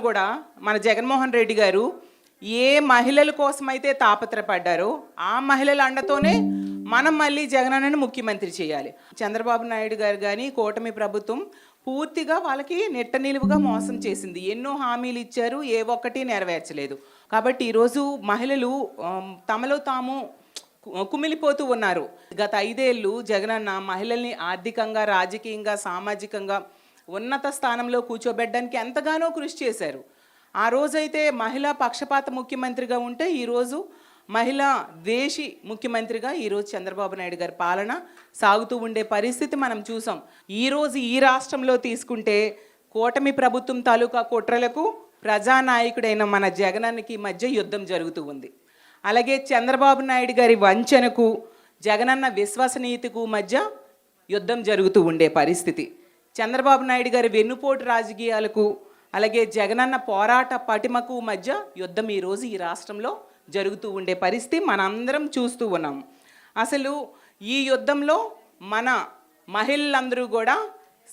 కూడా మన జగన్మోహన్ రెడ్డి గారు ఏ మహిళల కోసమైతే తాపత్రపడ్డారో ఆ మహిళల అండతోనే మనం మళ్ళీ జగనన్నను ముఖ్యమంత్రి చేయాలి. చంద్రబాబు నాయుడు గారు కానీ కూటమి ప్రభుత్వం పూర్తిగా వాళ్ళకి నెట్ట నిలువుగా మోసం చేసింది. ఎన్నో హామీలు ఇచ్చారు, ఏ ఒక్కటి నెరవేర్చలేదు. కాబట్టి ఈరోజు మహిళలు తమలో తాము కుమిలిపోతూ ఉన్నారు. గత 5 ఏళ్ళు జగనన్న మహిళల్ని ఆర్థికంగా, రాజకీయంగా, సామాజికంగా ఉన్నత స్థానంలో కూర్చోబెట్టడానికి ఎంతగానో కృషి చేశారు. ఆ రోజైతే మహిళా పక్షపాత ముఖ్యమంత్రిగా ఉంటే ఈరోజు మహిళా ద్వేషి ముఖ్యమంత్రిగా ఈరోజు చంద్రబాబు నాయుడు గారి పాలన సాగుతూ ఉండే పరిస్థితి మనం చూసాం. ఈరోజు ఈ రాష్ట్రంలో తీసుకుంటే కూటమి ప్రభుత్వం తాలూకా కుట్రలకు ప్రజానాయకుడైన మన జగనన్నకి మధ్య యుద్ధం జరుగుతూ ఉంది. అలాగే చంద్రబాబు నాయుడు గారి వంచనకు జగనన్న విశ్వసనీయతకు మధ్య యుద్ధం జరుగుతూ ఉండే పరిస్థితి. చంద్రబాబు నాయుడు గారి వెన్నుపోటు రాజకీయాలకు అలాగే జగనన్న పోరాట పటిమకు మధ్య యుద్ధం ఈరోజు ఈ రాష్ట్రంలో జరుగుతూ ఉండే పరిస్థితి మనందరం చూస్తూ ఉన్నాం. అసలు ఈ యుద్ధంలో మన మహిళలందరూ కూడా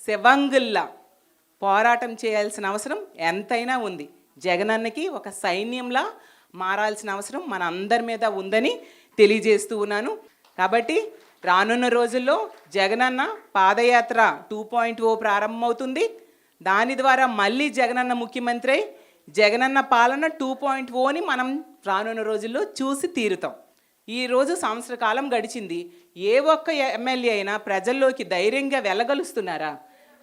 శవంగుల్లా పోరాటం చేయాల్సిన అవసరం ఎంతైనా ఉంది. జగనన్నకి ఒక సైన్యంలా మారాల్సిన అవసరం మన అందరి మీద ఉందని తెలియజేస్తూ ఉన్నాను. కాబట్టి రానున్న రోజుల్లో జగనన్న పాదయాత్ర 2.0 ప్రారంభమవుతుంది. దాని ద్వారా మళ్ళీ జగనన్న ముఖ్యమంత్రి జగనన్న పాలన 2.0ని మనం రానున్న రోజుల్లో చూసి తీరుతాం. ఈరోజు సంవత్సర కాలం గడిచింది. ఏ ఒక్క ఎమ్మెల్యే అయినా ప్రజల్లోకి ధైర్యంగా వెళ్ళగలుస్తున్నారా?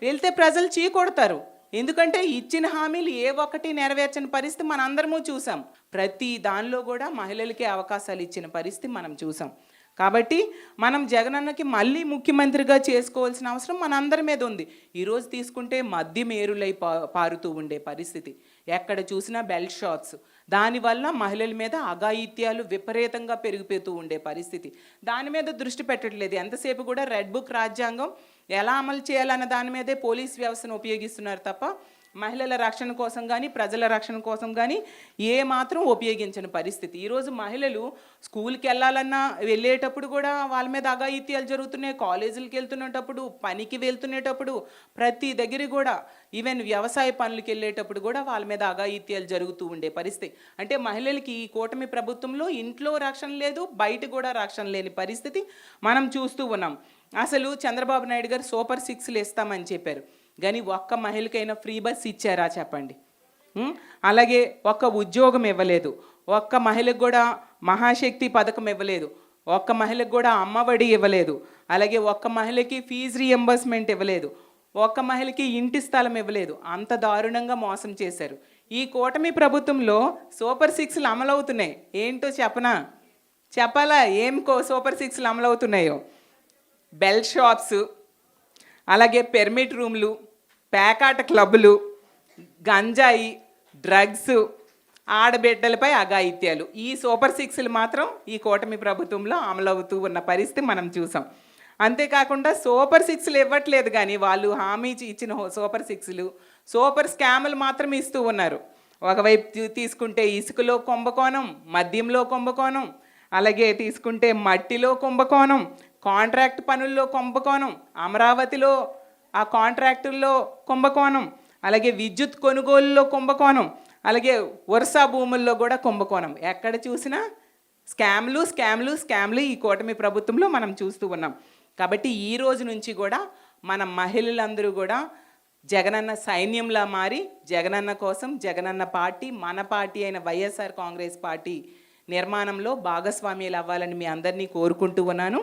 వెళ్తే ప్రజలు చీకొడతారు. ఎందుకంటే ఇచ్చిన హామీలు ఏ ఒక్కటి నెరవేర్చని పరిస్థితి మన అందరము చూసాం. ప్రతి దానిలో కూడా మహిళలకే అవకాశాలు ఇచ్చిన పరిస్థితి మనం చూసాం. కాబట్టి మనం జగనన్నకి మళ్ళీ ముఖ్యమంత్రిగా చేసుకోవాల్సిన అవసరం మన అందరి మీద ఉంది. ఈరోజు తీసుకుంటే మద్యం ఏరులై పారుతూ ఉండే పరిస్థితి, ఎక్కడ చూసినా బెల్ట్ షాట్స్, దానివల్ల మహిళల మీద అఘాయిత్యాలు విపరీతంగా పెరిగిపోతూ ఉండే పరిస్థితి. దాని మీద దృష్టి పెట్టట్లేదు. ఎంతసేపు కూడా రెడ్ బుక్ రాజ్యాంగం ఎలా అమలు చేయాలన్న దాని మీదే పోలీస్ వ్యవస్థను ఉపయోగిస్తున్నారు తప్ప మహిళల రక్షణ కోసం కానీ ప్రజల రక్షణ కోసం కానీ ఏ మాత్రం ఉపయోగించని పరిస్థితి. ఈరోజు మహిళలు స్కూల్కి వెళ్ళేటప్పుడు కూడా వాళ్ళ మీద అఘాయిత్యాలు జరుగుతున్నాయి. కాలేజీలకు వెళ్తున్నప్పుడు, పనికి వెళ్తునేటప్పుడు, ప్రతి దగ్గర కూడా ఈవెన్ వ్యవసాయ పనులకు వెళ్ళేటప్పుడు కూడా వాళ్ళ మీద అఘాయిత్యాలు జరుగుతూ ఉండే పరిస్థితి. అంటే మహిళలకి ఈ కూటమి ప్రభుత్వంలో ఇంట్లో రక్షణ లేదు, బయట కూడా రక్షణ లేని పరిస్థితి మనం చూస్తూ ఉన్నాం. అసలు చంద్రబాబు నాయుడు గారు సూపర్ 6లు ఇస్తామని చెప్పారు, కానీ ఒక్క మహిళకైనా ఫ్రీ బస్ ఇచ్చారా చెప్పండి? అలాగే ఒక్క ఉద్యోగం ఇవ్వలేదు. ఒక్క మహిళకు కూడా మహాశక్తి పథకం ఇవ్వలేదు. ఒక్క మహిళకు కూడా అమ్మఒడి ఇవ్వలేదు. అలాగే ఒక్క మహిళకి ఫీజు రీఎంబర్స్మెంట్ ఇవ్వలేదు. ఒక్క మహిళకి ఇంటి స్థలం ఇవ్వలేదు. అంత దారుణంగా మోసం చేశారు. ఈ కూటమి ప్రభుత్వంలో సూపర్ 6లు అమలవుతున్నాయి. ఏంటో చెప్పాలా? ఏం సూపర్ 6లు అమలవుతున్నాయో? బెల్ షాప్స్, అలాగే పెర్మిట్ రూమ్లు, పేకాట క్లబ్బులు, గంజాయి, డ్రగ్స్, ఆడబిడ్డలపై అఘాయిత్యాలు, ఈ సూపర్ 6లు మాత్రం ఈ కూటమి ప్రభుత్వంలో అమలవుతూ ఉన్న పరిస్థితి మనం చూసాం. అంతేకాకుండా సూపర్ 6లు ఇవ్వట్లేదు, కానీ వాళ్ళు హామీ ఇచ్చిన సూపర్ 6లు సూపర్ స్కాములు మాత్రం ఇస్తూ ఉన్నారు. ఒకవైపు తీసుకుంటే ఇసుకలో కుంభకోణం, మద్యంలో కుంభకోణం, అలాగే తీసుకుంటే మట్టిలో కుంభకోణం, కాంట్రాక్ట్ పనుల్లో కుంభకోణం, అమరావతిలో ఆ కాంట్రాక్టుల్లో కుంభకోణం, అలాగే విద్యుత్ కొనుగోలులో కుంభకోణం, అలాగే వరుస భూముల్లో కూడా కుంభకోణం. ఎక్కడ చూసినా స్కామ్లు ఈ కూటమి ప్రభుత్వంలో మనం చూస్తూ ఉన్నాం. కాబట్టి ఈ రోజు నుంచి కూడా మన మహిళలందరూ కూడా జగనన్న సైన్యంలా మారి జగనన్న కోసం, జగనన్న పార్టీ, మన పార్టీ అయిన వైఎస్ఆర్ కాంగ్రెస్ పార్టీ నిర్మాణంలో భాగస్వామ్యాలు అవ్వాలని మీ అందరినీ కోరుకుంటూ ఉన్నాను.